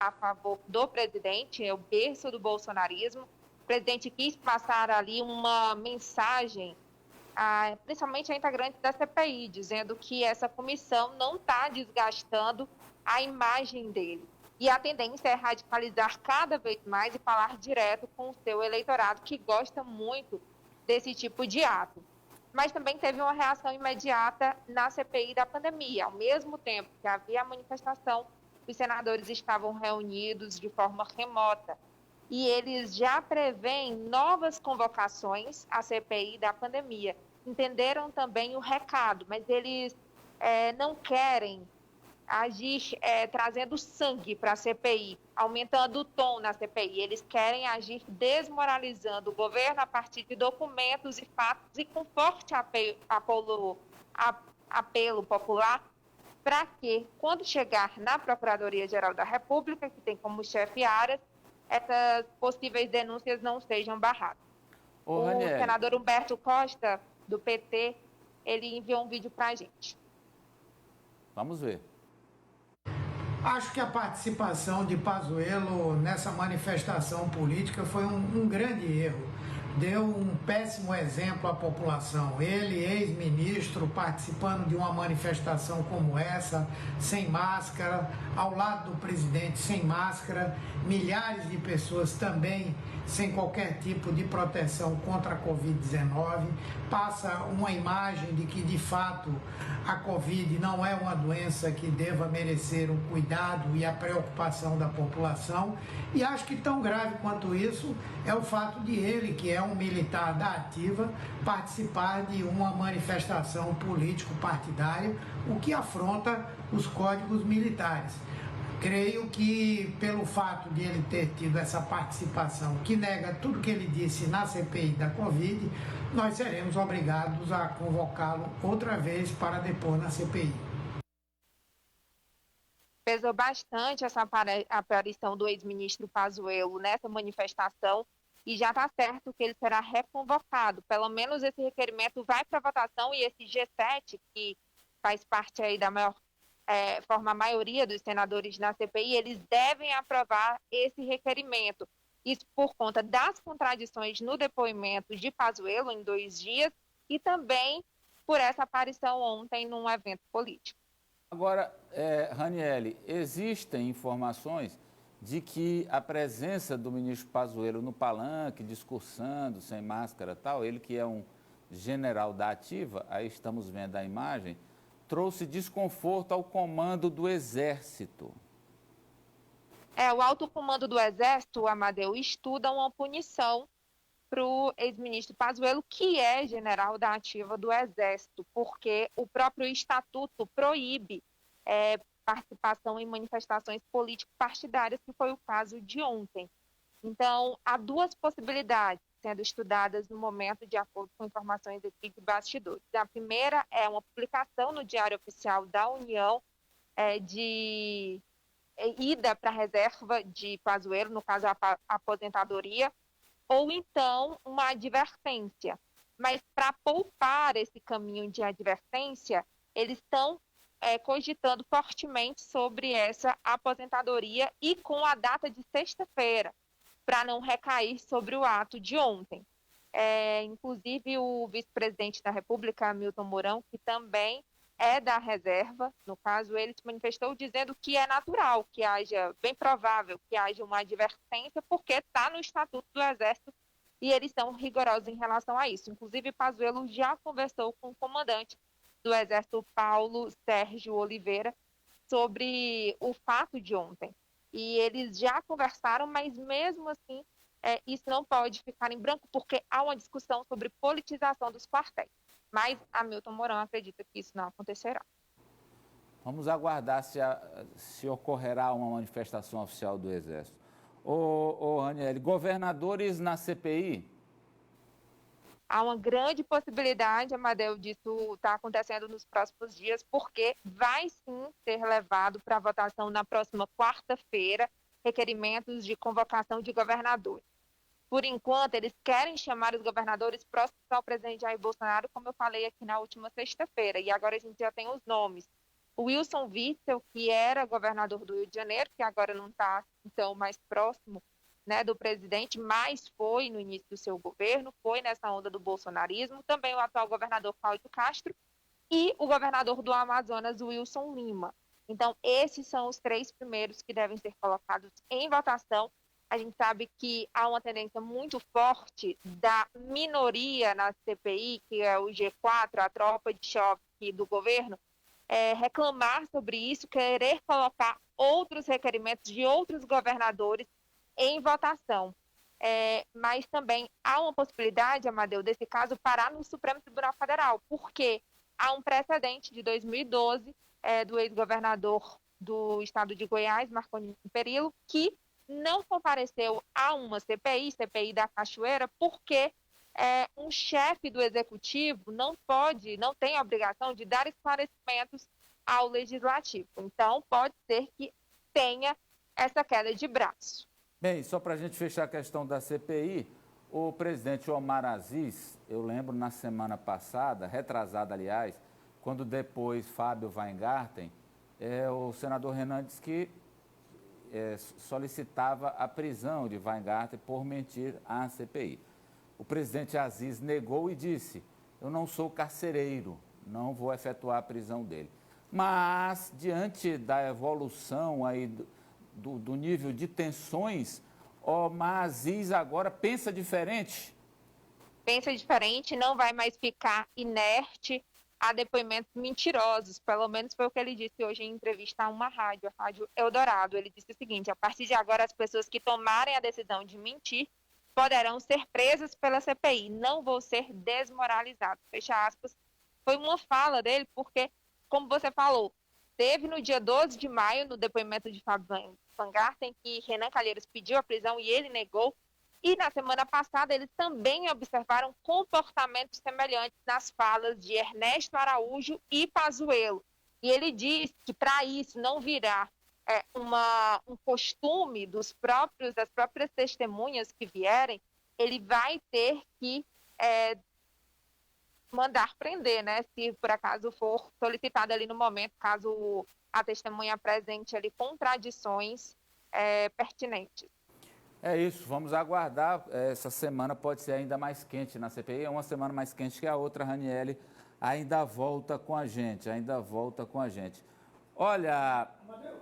a favor do presidente, é o berço do bolsonarismo. O presidente quis passar ali uma mensagem, principalmente a integrante da CPI, dizendo que essa comissão não está desgastando a imagem dele. E a tendência é radicalizar cada vez mais e falar direto com o seu eleitorado, que gosta muito desse tipo de ato. Mas também teve uma reação imediata na CPI da pandemia. Ao mesmo tempo que havia a manifestação, os senadores estavam reunidos de forma remota. E eles já prevêem novas convocações à CPI da pandemia. Entenderam também o recado, mas eles não querem agir trazendo sangue para a CPI, aumentando o tom na CPI. Eles querem agir desmoralizando o governo a partir de documentos e fatos e com forte apelo popular para que, quando chegar na Procuradoria-Geral da República, que tem como chefe Aras, essas possíveis denúncias não sejam barradas. Ô, o Ranieri, senador Humberto Costa, do PT, ele enviou um vídeo para a gente. Vamos ver. Acho que a participação de Pazuello nessa manifestação política foi um grande erro. Deu um péssimo exemplo à população. Ele, ex-ministro, participando de uma manifestação como essa, sem máscara, ao lado do presidente sem máscara, milhares de pessoas também sem qualquer tipo de proteção contra a Covid-19, passa uma imagem de que, de fato, a Covid não é uma doença que deva merecer o cuidado e a preocupação da população. E acho que tão grave quanto isso é o fato de ele, que é um militar da ativa, participar de uma manifestação político-partidária, o que afronta os códigos militares. Creio que, pelo fato de ele ter tido essa participação que nega tudo que ele disse na CPI da Covid, nós seremos obrigados a convocá-lo outra vez para depor na CPI. Pesou bastante essa aparição do ex-ministro Pazuello nessa manifestação e já está certo que ele será reconvocado. Pelo menos esse requerimento vai para votação e esse G7, que faz parte aí da forma a maioria dos senadores na CPI, eles devem aprovar esse requerimento. Isso por conta das contradições no depoimento de Pazuello em 2 dias e também por essa aparição ontem num evento político. Agora, Ranieri, existem informações de que a presença do ministro Pazuello no palanque, discursando, sem máscara e tal, ele que é um general da ativa, aí estamos vendo a imagem, trouxe desconforto ao comando do Exército. O alto comando do Exército, Amadeu, estuda uma punição para o ex-ministro Pazuello, que é general da ativa do Exército, porque o próprio estatuto proíbe participação em manifestações político-partidárias, que foi o caso de ontem. Então, há 2 possibilidades sendo estudadas no momento, de acordo com informações aqui de bastidores. A primeira é uma publicação no Diário Oficial da União de ida para a reserva de Pazuello, no caso a aposentadoria, ou então uma advertência. Mas para poupar esse caminho de advertência, eles estão cogitando fortemente sobre essa aposentadoria e com a data de sexta-feira, para não recair sobre o ato de ontem. Inclusive o vice-presidente da República, Hamilton Mourão, que também é da reserva, no caso, ele se manifestou dizendo que é natural que haja, bem provável que haja uma advertência, porque está no Estatuto do Exército e eles são rigorosos em relação a isso. Inclusive, Pazuello já conversou com o comandante do Exército, Paulo Sérgio Oliveira, sobre o fato de ontem. E eles já conversaram, mas mesmo assim, isso não pode ficar em branco, porque há uma discussão sobre politização dos quartéis. Mas Hamilton Mourão acredita que isso não acontecerá. Vamos aguardar se ocorrerá uma manifestação oficial do Exército. Ô Ranieri, governadores na CPI? Há uma grande possibilidade, Amadeu, disso estar acontecendo nos próximos dias, porque vai sim ser levado para votação na próxima quarta-feira requerimentos de convocação de governadores. Por enquanto, eles querem chamar os governadores próximos ao presidente Jair Bolsonaro, como eu falei aqui na última sexta-feira, e agora a gente já tem os nomes. O Wilson Witzel, que era governador do Rio de Janeiro, que agora não está então mais próximo, né, do presidente, mas foi no início do seu governo, foi nessa onda do bolsonarismo, também o atual governador Cláudio Castro e o governador do Amazonas, Wilson Lima. Então, esses são os 3 primeiros que devem ser colocados em votação. A gente sabe que há uma tendência muito forte da minoria na CPI, que é o G4, a tropa de choque do governo, reclamar sobre isso, querer colocar outros requerimentos de outros governadores em votação. Mas também há uma possibilidade, Amadeu, desse caso parar no Supremo Tribunal Federal, porque há um precedente de 2012 do ex-governador do estado de Goiás, Marconi Perillo, que não compareceu a uma CPI da Cachoeira, porque um chefe do executivo não tem a obrigação de dar esclarecimentos ao legislativo. Então, pode ser que tenha essa queda de braço. Bem, só para a gente fechar a questão da CPI, o presidente Omar Aziz, eu lembro na semana passada, retrasada aliás, quando depois Fábio Weingarten, o senador Renan disse que solicitava a prisão de Weingarten por mentir à CPI. O presidente Aziz negou e disse: eu não sou carcereiro, não vou efetuar a prisão dele. Mas, diante da evolução aí do nível de tensões, Omar Aziz agora pensa diferente? Pensa diferente, não vai mais ficar inerte a depoimentos mentirosos, pelo menos foi o que ele disse hoje em entrevista a uma rádio, a Rádio Eldorado. Ele disse o seguinte: a partir de agora, as pessoas que tomarem a decisão de mentir poderão ser presas pela CPI, não vou ser desmoralizado, fecha aspas. Foi uma fala dele, porque, como você falou, teve no dia 12 de maio, no depoimento de Fábio Weingarten, que Renan Calheiros pediu a prisão e ele negou. E na semana passada, eles também observaram comportamentos semelhantes nas falas de Ernesto Araújo e Pazuello. E ele diz que, para isso não virar um costume das próprias testemunhas que vierem, ele vai ter que mandar prender, né? Se por acaso for solicitado ali no momento, caso a testemunha apresente ali contradições pertinentes. É isso, vamos aguardar. Essa semana pode ser ainda mais quente na CPI, é uma semana mais quente que a outra. Raniele ainda volta com a gente, Olha, fala.